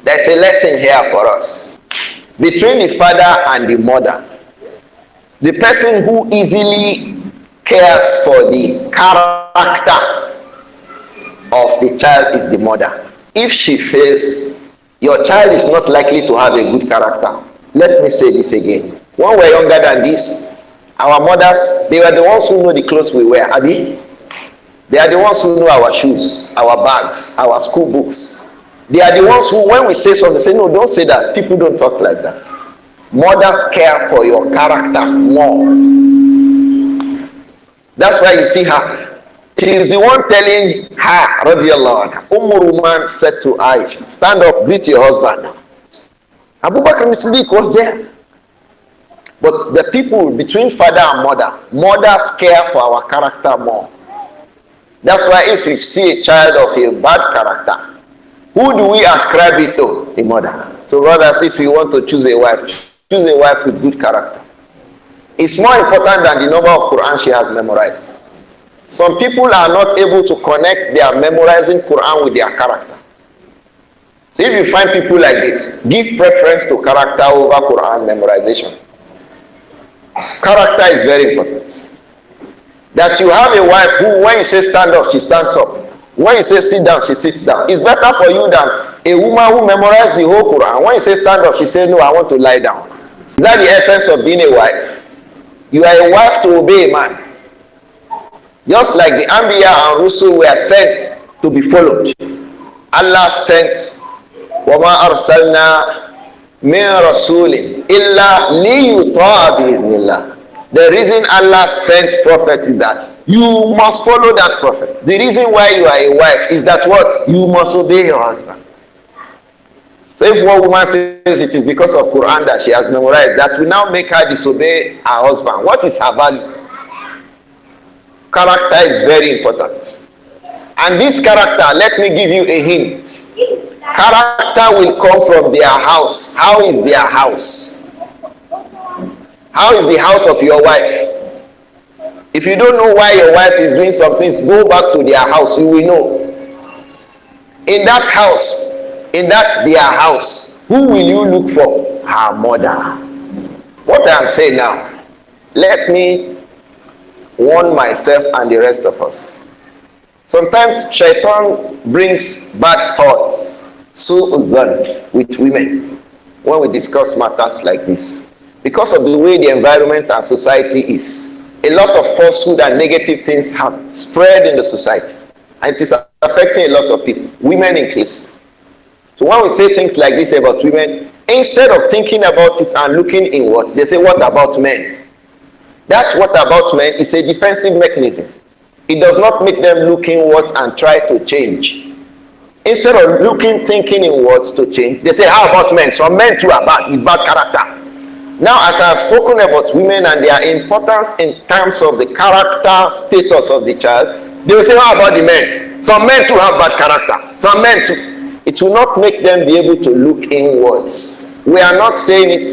There's a lesson here for us. Between the father and the mother, the person who easily cares for the character of the child is the mother. If she fails, your child is not likely to have a good character. Let me say this again. When we're younger than this, our mothers, they were the ones who know the clothes we wear. Abi? They are the ones who know our shoes, our bags, our school books. They are the ones who, when we say something, say, no, don't say that. People don't talk like that. Mothers care for your character more. That's why you see her. She is the one telling her, radiallahu anha. Ruman said to Aisha, stand up, greet your husband. Abu Bakr Siddiq was there. But the people between father and mother, mothers care for our character more. That's why if you see a child of a bad character, who do we ascribe it to? The mother. So brothers, if you want to choose a wife with good character. It's more important than the number of Quran she has memorized. Some people are not able to connect their memorizing Quran with their character. So if you find people like this, give preference to character over Quran memorization. Character is very important. That you have a wife who, when you say stand up, she stands up. When you say sit down, she sits down. It's better for you than a woman who memorized the whole Quran. When you say stand up, she says, no, I want to lie down. Is that the essence of being a wife? You are a wife to obey a man. Just like the Anbiya and Rusul were sent to be followed. Allah sent, وَمَا أَرْسَلْنَا مِن رَسُولٍ إِلَّا لِيُطَاعَ بِإِذْنِ اللَّهِ. The reason Allah sent prophets is that you must follow that prophet. The reason why you are a wife is that what? You must obey your husband. So if one woman says it is because of Quran that she has memorized, that will now make her disobey her husband. What is her value? Character is very important. And this character, let me give you a hint. Character will come from their house. How is their house? How is the house of your wife? If you don't know why your wife is doing some things, go back to their house, you will know. In that house, in that their house, who will you look for? Her mother. What I am saying now, let me warn myself and the rest of us. Sometimes shaitan brings bad thoughts, with women when we discuss matters like this. Because of the way the environment and society is, a lot of falsehood and negative things have spread in the society. And it is affecting a lot of people, women inclusive. So when we say things like this about women, instead of thinking about it and looking inward, they say, what about men? That what about men is a defensive mechanism. It does not make them look inwards and try to change. Instead of looking, thinking inwards to change, they say, how about men? Some men too are bad, with bad character. Now, as I have spoken about women and their importance in terms of the character status of the child, they will say, how about the men? Some men too have bad character. Some men too. It will not make them be able to look inwards. We are not saying it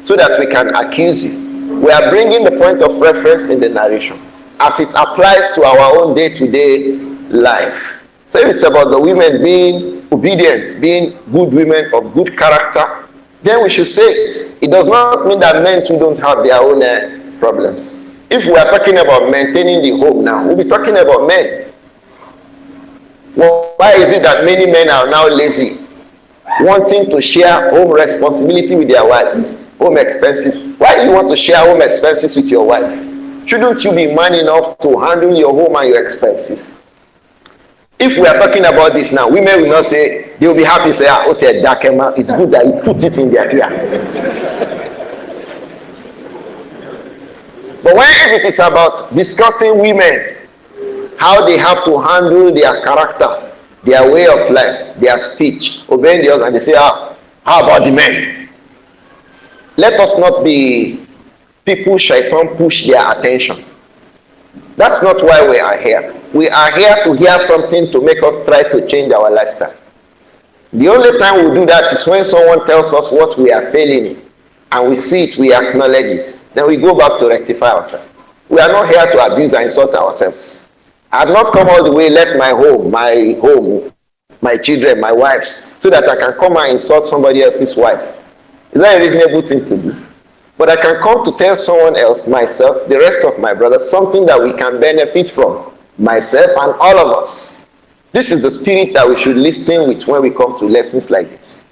so that we can accuse you. We are bringing the point of reference in the narration as it applies to our own day-to-day life. So if it's about the women being obedient, being good women of good character, then we should say it. It does not mean that men too don't have their own problems. If we are talking about maintaining the home now, we'll be talking about men. Well, why is it that many men are now lazy, wanting to share home responsibility with their wives, home expenses? Why do you want to share home expenses with your wife? Shouldn't you be man enough to handle your home and your expenses? If we are talking about this now, women will not say, they will be happy to say, it's good that you put it in their ear. But if it is about discussing women, how they have to handle their character, their way of life, their speech, obeying the husband, they say, how about the men? Let us not be people shaitan push their attention. That's not why we are here. We are here to hear something to make us try to change our lifestyle. The only time we do that is when someone tells us what we are failing in, and we see it, we acknowledge it. Then we go back to rectify ourselves. We are not here to abuse and insult ourselves. I have not come all the way, left my home my children, my wives, so that I can come and insult somebody else's wife. Is that a reasonable thing to do? But I can come to tell someone else, myself, the rest of my brothers, something that we can benefit from, myself and all of us. This is the spirit that we should listen with when we come to lessons like this.